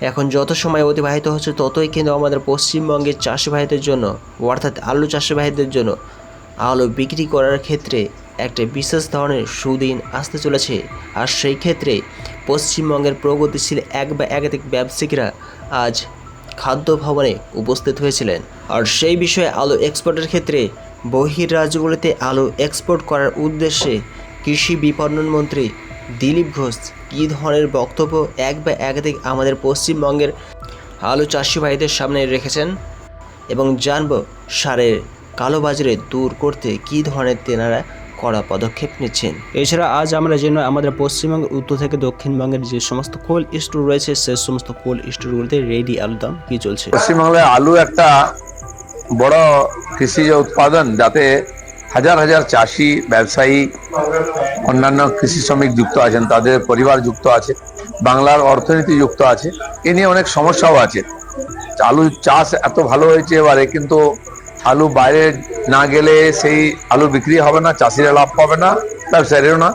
এখন যত সময় অতিবাহিত হচ্ছে ততই কিন্তু আমাদের পশ্চিমবঙ্গের চাষি ভাইদের জন্য, অর্থাৎ আলু চাষি ভাইদের জন্য আলু বিক্রি করার ক্ষেত্রে একটা বিশেষ ধরনের সুদিন আসতে চলেছে। আর সেই ক্ষেত্রে পশ্চিমবঙ্গের প্রগতিশীল এক বা একাধিক ব্যবসায়িকরা আজ খাদ্য ভবনে উপস্থিত হয়েছিলেন। আর সেই বিষয়ে আলু এক্সপোর্টের ক্ষেত্রে বহির্রাজ্যগুলিতে আলু এক্সপোর্ট করার উদ্দেশ্যে কৃষি বিপণন মন্ত্রী দিলীপ ঘোষ কী ধরনের বক্তব্য এক বা একাধিক আমাদের পশ্চিমবঙ্গের আলু চাষি ভাইদের সামনে রেখেছেন এবং জানব সারের কালোবাজারে দূর করতে কী ধরনের তেনারা কড়া পদক্ষেপ নিচ্ছেন। এছাড়া আজ আমরা জেনে আমাদের পশ্চিমবঙ্গের উত্তর থেকে দক্ষিণবঙ্গের যে সমস্ত কোল্ড স্টোর রয়েছে সে সমস্ত কোল্ড স্টোরগুলিতে রেডি আলুর দাম কী চলছে। পশ্চিমবাংলায় আলু একটা বড় কৃষিজ উৎপাদন, যাতে হাজার হাজার চাষি, ব্যবসায়ী, অন্যান্য কৃষি শ্রমিক যুক্ত আছেন, তাদের পরিবার যুক্ত আছে, বাংলার অর্থনীতি যুক্ত আছে। এ নিয়ে অনেক সমস্যাও আছে। আলু চাষ এত ভালো হয়েছে এবারে, কিন্তু আলু বাইরে না গেলে সেই আলু বিক্রি হবে না, চাষিরা লাভ পাবে না, ব্যবসায়ীরাও না।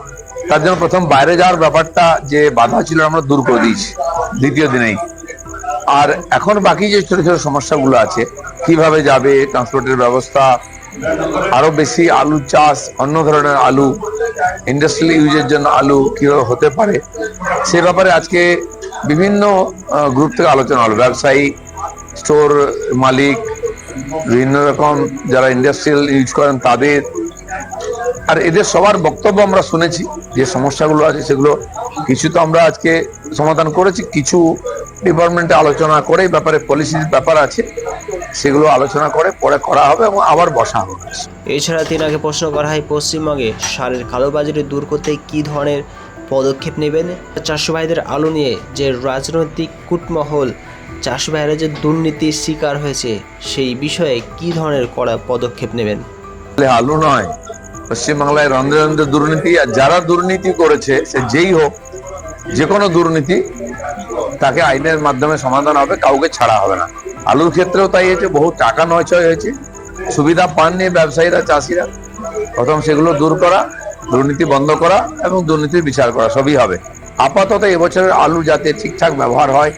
তার জন্য প্রথম বাইরে যাওয়ার ব্যাপারটা যে বাধা ছিল আমরা দূর করে দিয়েছি দ্বিতীয় দিনেই। আর এখন বাকি যে ছোট ছোট সমস্যাগুলো আছে, কিভাবে যাবে, ট্রান্সপোর্টের ব্যবস্থা, আরো বেশি আলু চাষ, অন্য ধরনের আলু, ইন্ডাস্ট্রিয়াল ইউজের জন্য আলু কিভাবে হতে পারে, সে ব্যাপারে আজকে বিভিন্ন গ্রুপ থেকে আলোচনা হলো। ব্যবসায়ী, স্টোর মালিক, বিভিন্ন রকম যারা ইন্ডাস্ট্রিয়াল ইউজ করেন তাদের, আর এদের সবার বক্তব্য আমরা শুনেছি। যে সমস্যাগুলো আছে সেগুলো কিছু তো আমরা আজকে সমাধান করেছি, কিছু ডিপার্টমেন্টে আলোচনা করে ব্যাপারে পলিসির ব্যাপার আছে, সেগুলো আলোচনা করে পরে করা হবে এবং আবার বসা হবে। এছাড়া তিনাকে প্রশ্ন করা হয় পশ্চিমবঙ্গে সারের কালোবাজারি দূর করতে কী ধরনের পদক্ষেপ নেবেন। চাষি ভাইদের আলু নিয়ে যে রাজনৈতিক কূটমহল, চাষি ভাইরা যে দুর্নীতির শিকার হয়েছে সেই বিষয়ে কী ধরনের কড়া পদক্ষেপ নেবেন। আলু নয়, পশ্চিমবাংলায় রন্ধ্রে রন্ধ্রে দুর্নীতি, আর যারা দুর্নীতি করেছে সে যেই হোক, যে কোনো দুর্নীতি তাকে আইনের মাধ্যমে সমাধান হবে, কাউকে ছাড়া হবে না। আলুর ক্ষেত্রেও তাই হয়েছে, বহু টাকা নয়ছয় হয়েছে, সুবিধা পাননি ব্যবসায়ীরা, চাষিরা। প্রথম সেগুলো দূর করা, দুর্নীতি বন্ধ করা এবং দুর্নীতির বিচার করা, সবই হবে। আপাতত এবছরের আলু যাতে ঠিকঠাক ব্যবহার হয়,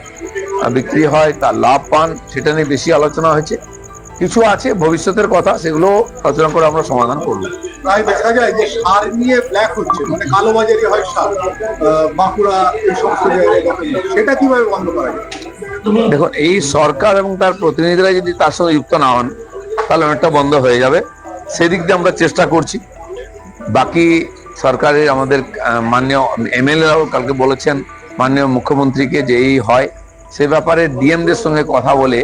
বিক্রি হয়, তার লাভ পান, সেটা নিয়ে বেশি আলোচনা হয়েছে। কিছু আছে ভবিষ্যতের কথা, সেগুলো আলোচনা করে আমরা সমাধান করবো। প্রায় দেখা যায় যে সার নিয়ে ব্ল্যাক হচ্ছে, মানে কালোবাজারি হয় সার, বাঁকুড়া এই সমস্ত জায়গায়, সেটা কিভাবে বন্ধ করা যায়? দেখুন, এই সরকার এবং তার প্রতিনিধিরা যদি তার সঙ্গে যুক্ত না হন তাহলে অনেকটা বন্ধ হয়ে যাবে। সেদিক দিয়ে আমরা চেষ্টা করছি। বাকি সরকারের আমাদের মাননীয় এমএলএরাও কালকে বলেছেন মাননীয় মুখ্যমন্ত্রীকে যে এই হয় সে ব্যাপারে ডিএমদের সঙ্গে কথা বলে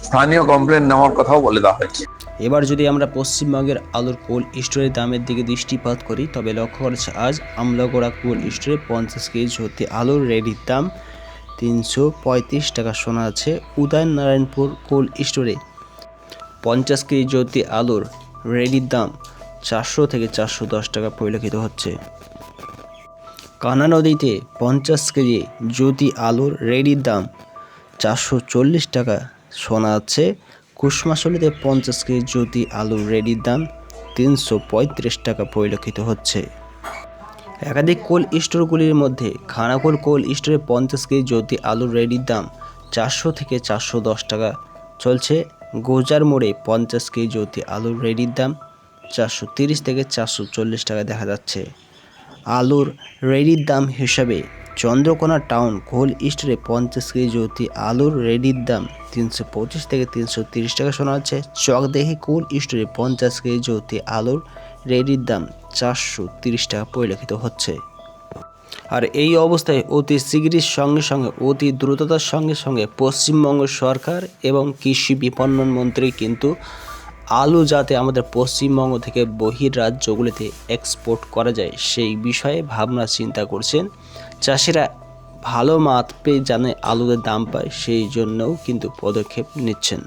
স্থানীয় কমপ্লেন নেওয়ার কথাও বলে দেওয়া হয়েছে। এবার যদি আমরা পশ্চিমবঙ্গের আলুর কোল্ড স্টোরের দামের দিকে দৃষ্টিপাত করি তবে লক্ষ্য করেছে আজ আমলাগোড়া কোল্ড স্টোরে 50 কেজি ভর্তি আলুর রেডির দাম 335 টাকা শোনা আছে। উদয়নারায়ণপুর কোল্ড স্টোরে 50 কেজি জ্যোতি আলুর রেডির দাম 400 থেকে 410 টাকা পরিলক্ষিত হচ্ছে। কানা নদীতে 50 কেজি জ্যোতি আলুর রেডির দাম 440 টাকা শোনা যাচ্ছে। কুশমাশলিতে 50 কেজি জ্যোতি আলুর রেডির দাম 335 টাকা পরিলক্ষিত হচ্ছে। একাধিক কোল্ড স্টোরগুলির মধ্যে খানাকুল কোল্ড স্টোরে 50 কেজি জ্যোতি আলুর রেডির দাম 400 থেকে 410 টাকা চলছে। গোজার মোড়ে 50 কেজি জ্যোতি আলুর রেডির দাম 430 থেকে 440 টাকা দেখা যাচ্ছে। আলুর রেডির দাম হিসাবে চন্দ্রকোনা টাউন কোল্ড স্টোরে 50 কেজি জ্যোতি আলুর রেডির দাম 325 থেকে 330 টাকা শোনা যাচ্ছে। চকদেহি কোল্ড স্টোরে 50 কেজি জ্যোতি আলুর রেডির দাম 430 টাকা পরিলক্ষিত হচ্ছে। আর এই অবস্থায় অতি শীঘ্রই সঙ্গে সঙ্গে অতি দ্রুততার সঙ্গে সঙ্গে পশ্চিমবঙ্গ সরকার এবং কৃষি বিপণন মন্ত্রী কিন্তু আলু যাতে আমাদের পশ্চিমবঙ্গ থেকে বহির্রাজ্যগুলিতে এক্সপোর্ট করা যায় সেই বিষয়ে ভাবনা চিন্তা করছেন। চাষিরা ভালো মাত্রায় জানে আলুদের দাম পায়, সেই জন্যও কিন্তু পদক্ষেপ নিচ্ছেন।